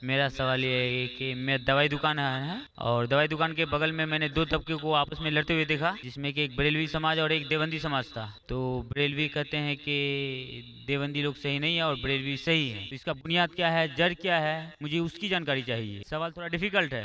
میرا سوال یہ ہے کہ میں دوائی دکان ہے اور دوائی دکان کے بغل میں نے دو طبقے کو آپس میں لڑتے ہوئے دیکھا، جس میں کہ ایک بریلوی سماج اور ایک دیوبندی سماج تھا۔ تو بریلوی کہتے ہیں کہ دیوبندی لوگ صحیح نہیں ہے اور بریلوی صحیح ہے، تو اس کا بنیاد کیا ہے، جڑ کیا ہے، مجھے اس کی جانکاری چاہیے۔ سوال تھوڑا ڈیفیکلٹ ہے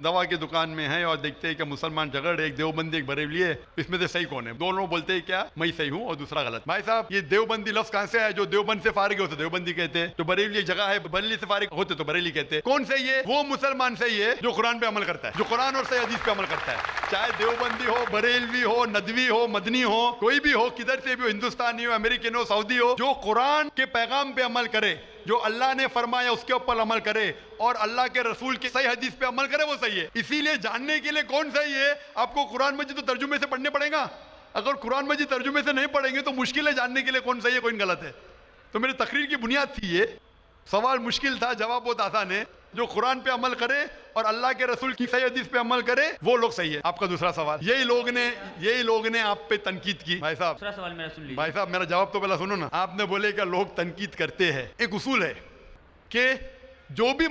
دوا کی دکان میں ہے اور دیکھتے ہیں کہ مسلمان جھگڑ رہے، ایک دیوبندی ایک بریلوی ہے، اس میں سے صحیح کون ہے؟ دونوں بولتے ہیں کیا میں صحیح ہوں اور دوسرا غلط۔ بھائی صاحب یہ دیوبندی لفظ کہاں سے ہے؟ جو دیوبند سے فارغ ہوتے دیوبندی کہتے ہیں، جو بریلی ایک جگہ ہے بریلی سے فارغ ہوتے تو بریلی کہتے ہیں۔ کون صحیح ہے؟ وہ مسلمان صحیح ہے جو قرآن پہ عمل کرتا ہے، جو قرآن اور صحیح حدیث پہ عمل کرتا ہے، چاہے دیوبندی ہو، بریلوی ہو، ندوی ہو، مدنی ہو، کوئی بھی ہو، کدھر سے بھی ہو، ہندوستانی ہو، امریکن ہو، سعودی ہو، جو قرآن کے پیغام پہ عمل کرے، جو اللہ نے فرمایا اس کے اوپر عمل کرے اور اللہ کے رسول کی صحیح حدیث پہ عمل کرے، وہ صحیح ہے۔ اسی لیے جاننے کے لیے کون صحیح ہے آپ کو قرآن مجید تو ترجمے سے پڑھنے پڑے گا۔ اگر قرآن مجید ترجمے سے نہیں پڑھیں گے تو مشکل ہے جاننے کے لیے کون صحیح ہے کون غلط ہے۔ تو میری تقریر کی بنیاد تھی یہ، سوال مشکل تھا، جواب بہت آسان ہے۔ جو قرآن پہ عمل کرے اور اللہ کے رسول کی صحیح حدیث پہ عمل کرے وہ لوگ صحیح ہے۔ آپ کا دوسرا سوال، یہی لوگ نے آپ پہ تنقید کی۔ بھائی صاحب دوسرا سوال میرا سن لیجیے۔ بھائی صاحب میرا جواب تو پہلا سنو نا۔ آپ نے بولے کہ لوگ تنقید کرتے ہیں، ایک اصول ہے کہ جو بھی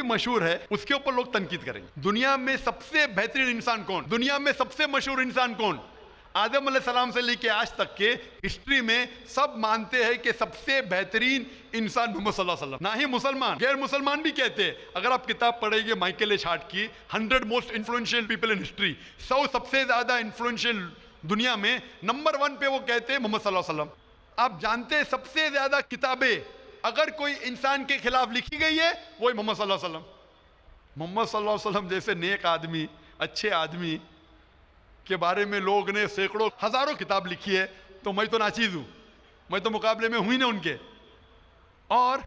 مشہور ہے اس کے اوپر لوگ تنقید کریں گے۔ دنیا میں سب سے بہترین انسان کون؟ دنیا میں سب سے مشہور انسان کون؟ آدم علیہ السلام سے لے کے آج تک کے ہسٹری میں سب مانتے ہیں کہ سب سے بہترین انسان محمد صلی اللہ علیہ وسلم، نہ ہی مسلمان، غیر مسلمان بھی کہتے ہیں۔ اگر آپ کتاب پڑھیں گے مائیکل ایچ ہارٹ کی 100 most influential people in history, 100 سب سے زیادہ انفلوئنشل دنیا میں، نمبر 1 پہ وہ کہتے ہیں محمد صلی اللہ علیہ وسلم۔ آپ جانتے ہیں سب سے زیادہ کتابیں اگر کوئی انسان کے خلاف لکھی گئی ہے وہی محمد صلی اللہ علیہ وسلم۔ محمد صلی اللہ علیہ وسلم جیسے نیک آدمی، اچھے آدمی کے بارے میں لوگ نے سینکڑوں ہزاروں کتاب لکھی ہے، تو میں تو ناچیز ہوں، میں تو مقابلے میں ہوں ہی نہ ان کے۔ اور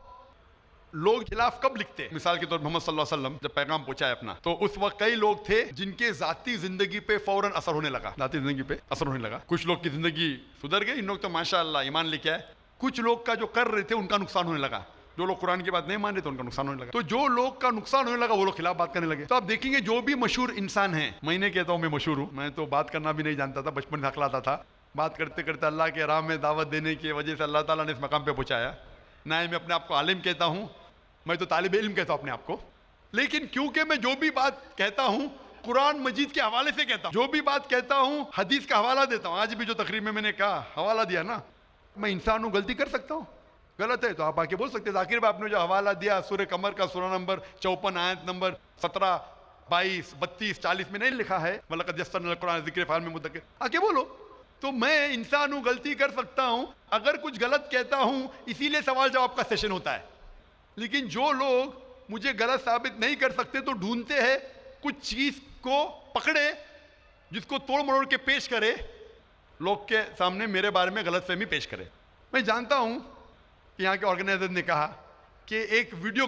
لوگ خلاف کب لکھتے ہیں؟ مثال کے طور پر محمد صلی اللہ علیہ وسلم جب پیغام پہنچایا اپنا، تو اس وقت کئی لوگ تھے جن کے ذاتی زندگی پہ فوراً اثر ہونے لگا، کچھ لوگ کی زندگی سدھر گئی، ان لوگ تو ماشاءاللہ ایمان لے کے آئے۔ کچھ لوگ کا جو کر رہے تھے ان کا نقصان ہونے لگا، جو لوگ قرآن کی بات نہیں مان رہے تھے ان کا نقصان ہونے لگا، تو جو لوگ کا نقصان ہونے لگا وہ لوگ خلاف بات کرنے لگے۔ تو آپ دیکھیں گے جو بھی مشہور انسان ہیں، میں نے کہتا ہوں میں مشہور ہوں، میں تو بات کرنا بھی نہیں جانتا تھا، بچپن سے ہکلاتا تھا، بات کرتے کرتے اللہ کے راہ میں دعوت دینے کی وجہ سے اللہ تعالیٰ نے اس مقام پہ پہنچایا۔ نہ ہی میں اپنے آپ کو عالم کہتا ہوں، میں تو طالب علم کہتا ہوں اپنے آپ کو، لیکن کیونکہ میں جو بھی بات کہتا ہوں قرآن مجید کے حوالے سے کہتا ہوں، جو بھی بات کہتا ہوں حدیث کا حوالہ دیتا ہوں۔ آج بھی جو تقریر میں نے کہا حوالہ دیا نا، میں انسان ہوں، غلطی کر سکتا ہوں، غلط ہے تو آپ آ کے بول سکتے ہیں ذاکر بھائی آپ نے جو حوالہ دیا سورہ قمر کا سورہ نمبر 54 آیت نمبر 17 22 32 40 میں نہیں لکھا ہے وَلَقَدْ يَسَّرْنَا الْقُرْآنَ لِلذِّكْرِ فَهَلْ مِن مُدَّكِرٍ، آ کے بولو۔ تو میں انسان ہوں، غلطی کر سکتا ہوں، اگر کچھ غلط کہتا ہوں اسی لیے سوال جواب کا سیشن ہوتا ہے۔ لیکن جو لوگ مجھے غلط ثابت نہیں کر سکتے تو ڈھونڈتے ہیں کچھ چیز کو پکڑے جس کو توڑ مروڑ کے پیش کرے، لوگ کے سامنے میرے بارے میں غلط فہمی پیش کرے۔ میں جانتا ہوں کہ یہاں کے آرگنائزر نے کہا کہ ایک ویڈیو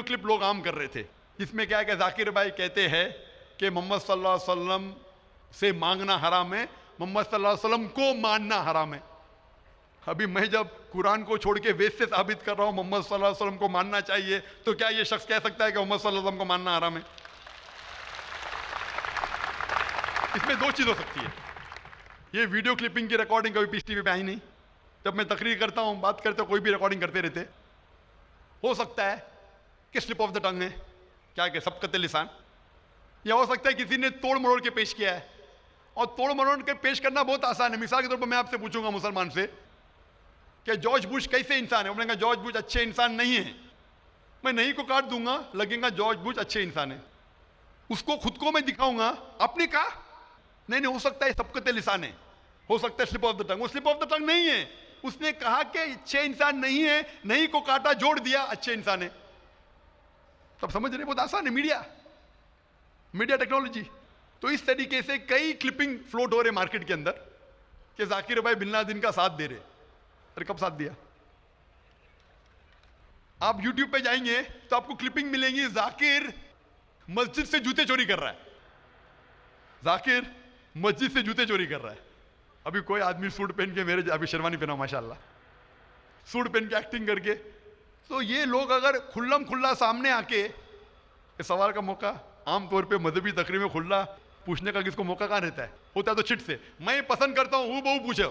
کلپ لوگ عام کر رہے تھے، جس میں کیا ہے کہ ذاکر بھائی کہتے ہیں کہ محمد صلی اللہ علیہ وسلم سے مانگنا حرام ہے، محمد صلی اللہ علیہ وسلم کو ماننا حرام ہے۔ ابھی میں جب قرآن کو چھوڑ کے ویسٹ سے ثابت کر رہا ہوں محمد صلی اللہ علیہ وسلم کو ماننا چاہیے، تو کیا یہ شخص کہہ سکتا ہے کہ محمد صلی اللہ علیہ وسلم کو ماننا حرام ہے؟ اس میں دو چیز ہو سکتی ہے، یہ ویڈیو کلپنگ کی ریکارڈنگ کبھی پیس ٹی وی پہ آئی نہیں، جب میں تقریر کرتا ہوں بات کرتے کوئی بھی ریکارڈنگ کرتے رہتے، ہو سکتا ہے کہ سلپ آف دا ٹنگ ہے، کیا کہ سبقت لسان، یا ہو سکتا ہے کسی نے توڑ مروڑ کے پیش کیا ہے، اور توڑ مروڑ کے پیش کرنا بہت آسان ہے۔ مثال کے طور پر میں آپ سے پوچھوں گا مسلمان سے کہ جارج بش کیسے انسان ہے، وہ کہا جارج بش اچھے انسان نہیں ہے، میں نہیں کو کاٹ دوں گا، لگیں گا جارج بش اچھے انسان ہے، اس کو خود کو میں دکھاؤں گا، آپ نے کہا نہیں ہو سکتا ہے سبقت لسان ہے، ہو سکتا ہے سلپ آف دا ٹنگ، وہ سلپ آف دا ٹنگ نہیں ہے، اس نے کہا کہ اچھے انسان نہیں ہے، نہیں کو کاٹا جوڑ دیا اچھے انسان ہے۔ سب سمجھ رہے؟ بہت آسان ہے، میڈیا ٹیکنالوجی۔ تو اس طریقے سے کئی کلپنگ فلوٹ ہو رہے مارکیٹ کے اندر کہ ذاکر بھائی بن لادن کا ساتھ دے رہے، ارے کب ساتھ دیا؟ آپ یوٹیوب پہ جائیں گے تو آپ کو کلپنگ ملیں گی، ذاکر مسجد سے جوتے چوری کر رہا ہے، ذاکر مسجد سے جوتے چوری کر رہا ہے۔ ابھی کوئی آدمی سوٹ پہن کے، میرے ابھی شیروانی پہنا ماشاءاللہ، سوٹ پہن کے ایکٹنگ کر کے، تو یہ لوگ اگر کھلم کھلا سامنے آ کے اس سوال کا موقع عام طور پہ مذہبی تقریر میں کھلا پوچھنے کا کس کو موقع کہاں رہتا ہے؟ ہوتا ہے تو چٹ سے، میں پسند کرتا ہوں بہو پوچھو،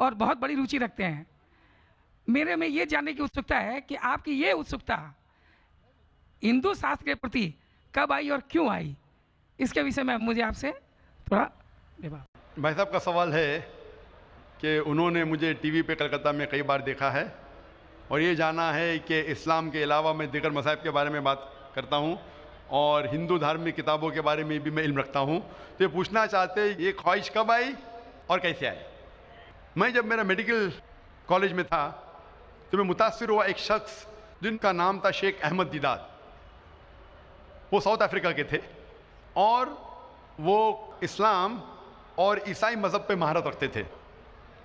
اور بہت بڑی روچی رکھتے ہیں. میرے میں یہ جاننے کی اتسکتا ہے کہ آپ کی یہ اتسکتا ہندو شاستر کے پرتی کب آئی اور کیوں آئی, اس کے وشے میں مجھے آپ سے تھوڑا بھائی صاحب کا سوال ہے کہ انہوں نے مجھے ٹی وی پہ کلکتہ میں کئی بار دیکھا ہے اور یہ جانا ہے کہ اسلام کے علاوہ میں دیگر مذاہب کے بارے میں بات کرتا ہوں اور ہندو دھارمک کتابوں کے بارے میں بھی میں علم رکھتا ہوں. تو یہ پوچھنا چاہتے یہ خواہش کب آئی اور کیسے آئی. میں جب میرا میڈیکل کالج میں تھا تو میں متاثر ہوا ایک شخص جن کا نام تھا شیخ احمد دیداد. وہ ساؤتھ افریقہ کے تھے اور وہ اسلام اور عیسائی مذہب پہ مہارت رکھتے تھے.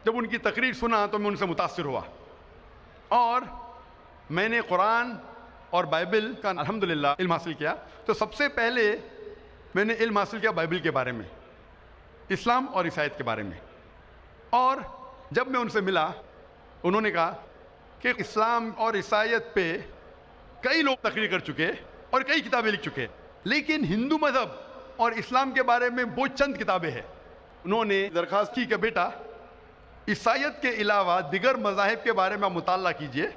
جب ان کی تقریر سنا تو میں ان سے متاثر ہوا اور میں نے قرآن اور بائبل کا الحمدللہ علم حاصل کیا. تو سب سے پہلے میں نے علم حاصل کیا بائبل کے بارے میں, اسلام اور عیسائیت کے بارے میں. اور جب میں ان سے ملا انہوں نے کہا کہ اسلام اور عیسائیت پہ کئی لوگ تقریر کر چکے اور کئی کتابیں لکھ چکے, لیکن ہندو مذہب اور اسلام کے بارے میں وہ چند کتابیں ہیں. انہوں نے درخواست کی کہ بیٹا عیسائیت کے علاوہ دیگر مذاہب کے بارے میں مطالعہ کیجئے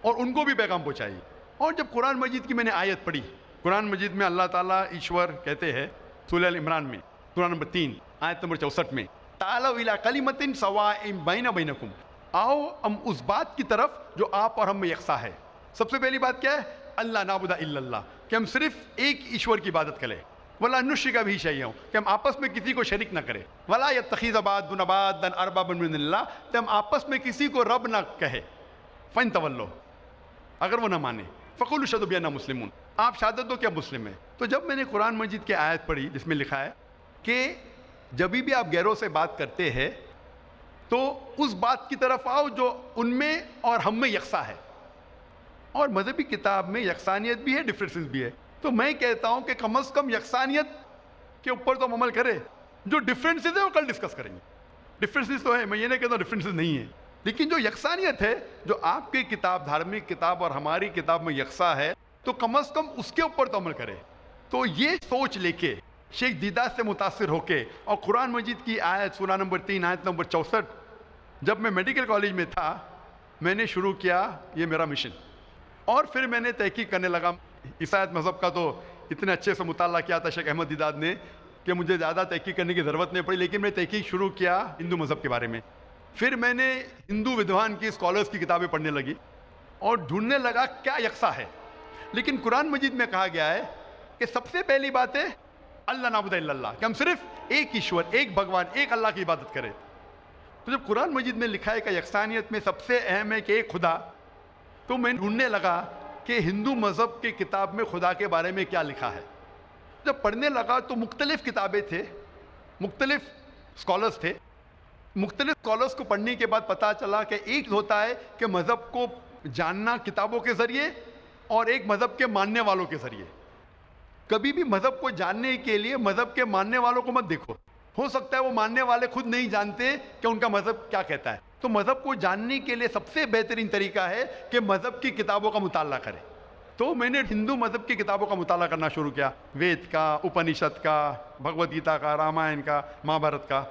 اور ان کو بھی پیغام پہنچائیے. اور جب قرآن مجید کی میں نے آیت پڑھی, قرآن مجید میں اللہ تعالیٰ ایشور کہتے ہیں سورہ ال عمران میں سورہ نمبر 3 آیت نمبر 64 میں تعالوا الی کلمۃ سواء بین بینکم, آؤ ہم اس بات کی طرف جو آپ اور ہم میں یکساں ہے. سب سے پہلی بات کیا ہے؟ اللہ نعبد الا اللہ, کہ ہم صرف ایک ایشور کی عبادت کریں. ولا نشرک بہ شیئا, کہ ہم آپس میں کسی کو شریک نہ کریں. ولا یتخذ بعضنا بعضا اربابا من اللہ, کہ ہم آپس میں کسی کو رب نہ کہے. فَإِن تَوَلَّوْا, اگر وہ نہ مانے فَقُولُوا اشْهَدُوا بِأَنَّا مُسْلِمُونَ, آپ شہادت دو کہ آپ مسلم ہیں. تو جب میں نے قرآن مجید کی آیت پڑھی جس میں لکھا ہے کہ جب بھی آپ غیروں سے بات کرتے ہیں تو اس بات کی طرف آؤ جو ان میں اور ہم میں یکساں ہے. اور مذہبی کتاب میں یکسانیت بھی ہے, ڈفرینسز بھی ہے. تو میں کہتا ہوں کہ کم از کم یکسانیت کے اوپر تو ہم عمل کریں, جو ڈفرینسز ہے وہ کل ڈسکس کریں گے. ڈفرینسز تو ہے, میں یہ نہیں کہتا ہوں ڈفرینسز نہیں ہے, لیکن جو یکسانیت ہے جو آپ کی کتاب دھارمک کتاب اور ہماری کتاب میں یکساں ہے تو کم از کم اس کے اوپر تو عمل کریں. تو یہ سوچ لے کے شیخ دیداد سے متاثر ہو کے اور قرآن مجید کی آیت سورہ نمبر 3 آیت نمبر 64 جب میں میڈیکل کالج میں تھا میں نے شروع کیا یہ میرا مشن. اور پھر میں نے تحقیق کرنے لگا. عیسائیت مذہب کا تو اتنے اچھے سے مطالعہ کیا تھا شیخ احمد دیداد نے کہ مجھے زیادہ تحقیق کرنے کی ضرورت نہیں پڑی, لیکن میں نے تحقیق شروع کیا ہندو مذہب کے بارے میں. پھر میں نے ہندو ودوان کی اسکالرس کی کتابیں پڑھنے لگی اور ڈھونڈنے لگا کیا یکساں ہے. لیکن قرآن مجید میں کہا گیا ہے کہ سب سے پہلی بات ہے اللہ نعبد الا اللہ, کہ ہم صرف ایک ایشور, ایک بھگوان, ایک اللہ کی عبادت کریں. تو جب قرآن مجید میں لکھا ہے کہ یکسانیت میں سب سے اہم ہے کہ ایک خدا, تو میں ڈھونڈنے لگا کہ ہندو مذہب کی کتاب میں خدا کے بارے میں کیا لکھا ہے. جب پڑھنے لگا تو مختلف کتابیں تھے, مختلف اسکالرس تھے. مختلف اسکالرس کو پڑھنے کے بعد پتہ چلا کہ ایک ہوتا ہے کہ مذہب کو جاننا کتابوں کے ذریعے اور ایک مذہب کے ماننے والوں کے ذریعے. کبھی بھی مذہب کو جاننے کے لیے مذہب کے ماننے والوں کو مت دیکھو, ہو سکتا ہے وہ ماننے والے خود نہیں جانتے کہ ان کا مذہب کیا کہتا ہے. تو مذہب کو جاننے کے لیے سب سے بہترین طریقہ ہے کہ مذہب کی کتابوں کا مطالعہ کریں. تو میں نے ہندو مذہب کی کتابوں کا مطالعہ کرنا شروع کیا, وید کا, اپنشد کا, بھگوت گیتا کا, رامائن کا, مہابھارت کا.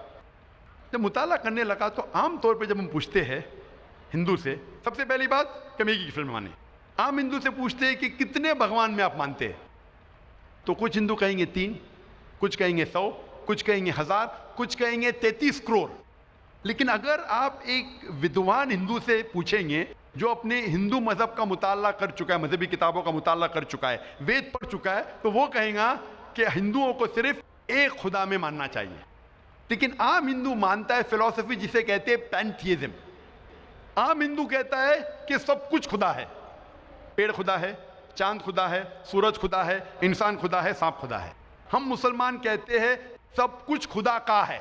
جب مطالعہ کرنے لگا تو عام طور پہ جب ہم پوچھتے ہیں ہندو سے, سب سے پہلی بات کہ میں ایک ایشور میں مانیں. عام ہندو سے پوچھتے ہیں کہ کتنے بھگوان میں آپ مانتے ہیں, تو کچھ ہندو کہیں گے 3, کچھ کہیں گے 100, کچھ کہیں گے 1000, کچھ کہیں گے 33 کروڑ. لیکن اگر آپ ایک ودوان ہندو سے پوچھیں گے جو اپنے ہندو مذہب کا مطالعہ کر چکا ہے, مذہبی کتابوں کا مطالعہ کر چکا ہے, وید پڑھ چکا ہے, تو وہ کہیں گا کہ ہندوؤں کو صرف ایک خدا میں ماننا چاہیے. لیکن عام ہندو مانتا ہے فلسفی جسے کہتے ہیں پینتھیزم. عام ہندو کہتا ہے کہ سب کچھ خدا ہے, پیڑ خدا ہے, چاند خدا ہے, سورج خدا ہے, انسان خدا ہے, سانپ خدا ہے. ہم مسلمان کہتے ہیں سب کچھ خدا کا ہے,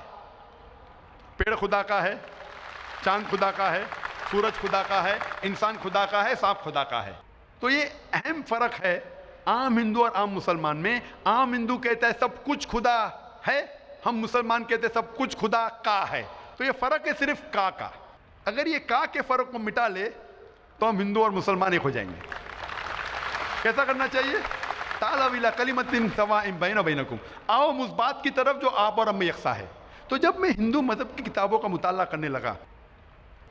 پیڑ خدا کا ہے, چاند خدا کا ہے, سورج خدا کا ہے, انسان خدا کا ہے, سانپ خدا کا ہے. تو یہ اہم فرق ہے عام ہندو اور عام مسلمان میں. عام ہندو کہتا ہے سب کچھ خدا ہے, ہم مسلمان کہتے ہیں سب کچھ خدا کا ہے. تو یہ فرق ہے صرف کا. اگر یہ کا کے فرق کو مٹا لے تو ہم ہندو اور مسلمان ایک ہو جائیں گے. کیسا کرنا چاہیے؟ تعالوا الی کلمۃ سواء بین بینکم, آؤ ہم اس بات کی طرف جو آپ اور ہم میں یکساں ہے. تو جب میں ہندو مذہب کی کتابوں کا مطالعہ کرنے لگا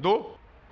2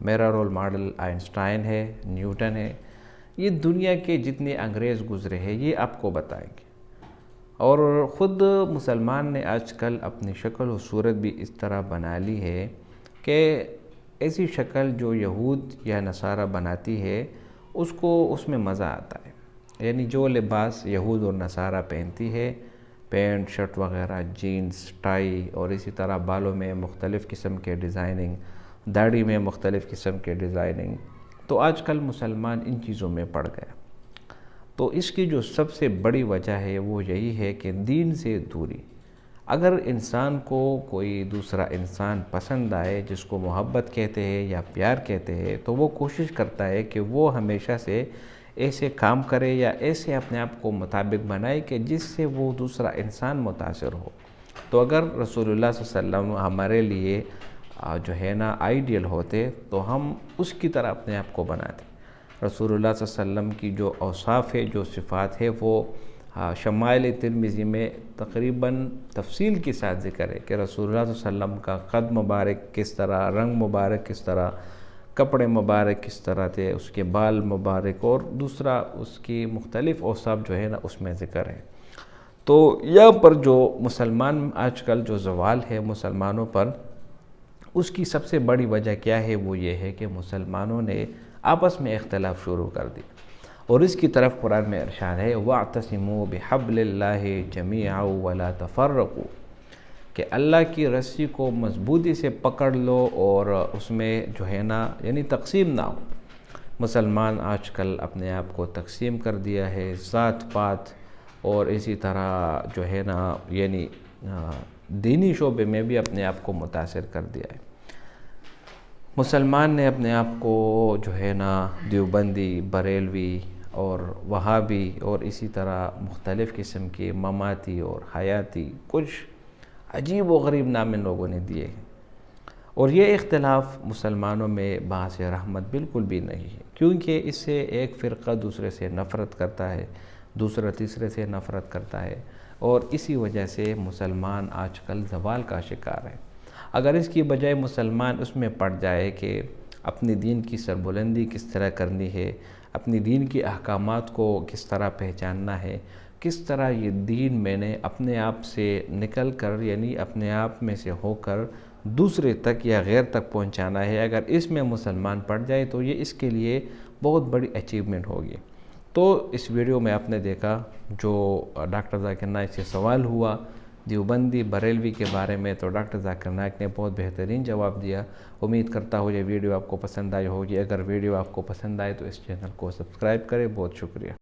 میرا رول ماڈل آئنسٹائن ہے، نیوٹن ہے، یہ دنیا کے جتنے انگریز گزرے ہیں یہ آپ کو بتائیں گے۔ اور خود مسلمان نے آج کل اپنی شکل و صورت بھی اس طرح بنا لی ہے کہ ایسی شکل جو یہود یا نصارہ بناتی ہے اس میں مزہ آتا ہے، یعنی جو لباس یہود اور نصارہ پہنتی ہے، پینٹ شرٹ وغیرہ، جینز، ٹائی، اور اسی طرح بالوں میں مختلف قسم کے ڈیزائننگ، داڑھی میں مختلف قسم کے ڈیزائننگ، تو آج کل مسلمان ان چیزوں میں پڑ گیا۔ تو اس کی جو سب سے بڑی وجہ ہے وہ یہی ہے کہ دین سے دوری۔ اگر انسان کو کوئی دوسرا انسان پسند آئے، جس کو محبت کہتے ہیں یا پیار کہتے ہیں، تو وہ کوشش کرتا ہے کہ وہ ہمیشہ سے ایسے کام کرے یا ایسے اپنے آپ کو مطابق بنائے کہ جس سے وہ دوسرا انسان متاثر ہو۔ تو اگر رسول اللہ صلی اللہ علیہ وسلم ہمارے لیے جو ہے نا آئیڈیل ہوتے تو ہم اس کی طرح اپنے آپ کو بناتے۔ رسول اللہ صلی اللہ علیہ وسلم کی جو اوصاف ہے، جو صفات ہے، وہ شمائل ترمذی میں تقریباً تفصیل کے ساتھ ذکر ہے کہ رسول اللہ صلی اللہ علیہ وسلم کا قد مبارک کس طرح، رنگ مبارک کس طرح، کپڑے مبارک کس طرح تھے، اس کے بال مبارک، اور دوسرا اس کی مختلف اوصاف جو ہے نا اس میں ذکر ہے۔ تو یہاں پر جو مسلمان آج کل جو زوال ہے مسلمانوں پر، اس کی سب سے بڑی وجہ کیا ہے؟ وہ یہ ہے کہ مسلمانوں نے آپس میں اختلاف شروع کر دی، اور اس کی طرف قرآن میں ارشاد ہے وَاعْتَصِمُوا بِحَبْلِ اللَّهِ جَمِيعًا وَلَا تَفَرَّقُوا، کہ اللہ کی رسی کو مضبوطی سے پکڑ لو اور اس میں جو ہے نا یعنی تقسیم نہ ہو۔ مسلمان آج کل اپنے آپ کو تقسیم کر دیا ہے، ذات پات اور اسی طرح جو ہے نا یعنی دینی شعبے میں بھی اپنے آپ کو متاثر کر دیا ہے۔ مسلمان نے اپنے آپ کو جو ہے نا دیوبندی، بریلوی اور وہابی اور اسی طرح مختلف قسم کے مماتی اور حیاتی کچھ عجیب و غریب نام ان لوگوں نے دیے ہیں، اور یہ اختلاف مسلمانوں میں باعث رحمت بالکل بھی نہیں ہے، کیونکہ اس سے ایک فرقہ دوسرے سے نفرت کرتا ہے، دوسرا تیسرے سے نفرت کرتا ہے، اور اسی وجہ سے مسلمان آج کل زوال کا شکار ہے۔ اگر اس کی بجائے مسلمان اس میں پڑ جائے کہ اپنی دین کی سربلندی کس طرح کرنی ہے، اپنی دین کی احکامات کو کس طرح پہچاننا ہے، کس طرح یہ دین میں نے اپنے آپ سے نکل کر یعنی اپنے آپ میں سے ہو کر دوسرے تک یا غیر تک پہنچانا ہے، اگر اس میں مسلمان پڑ جائے تو یہ اس کے لیے بہت بڑی اچیومنٹ ہوگی۔ تو اس ویڈیو میں آپ نے دیکھا جو ڈاکٹر ذاکر نائک سے سوال ہوا دیوبندی بریلوی کے بارے میں، تو ڈاکٹر ذاکر نائک نے بہت بہترین جواب دیا۔ امید کرتا ہوں یہ ویڈیو آپ کو پسند آئی ہوگی۔ اگر ویڈیو آپ کو پسند آئے تو اس چینل کو سبسکرائب کریں۔ بہت شکریہ۔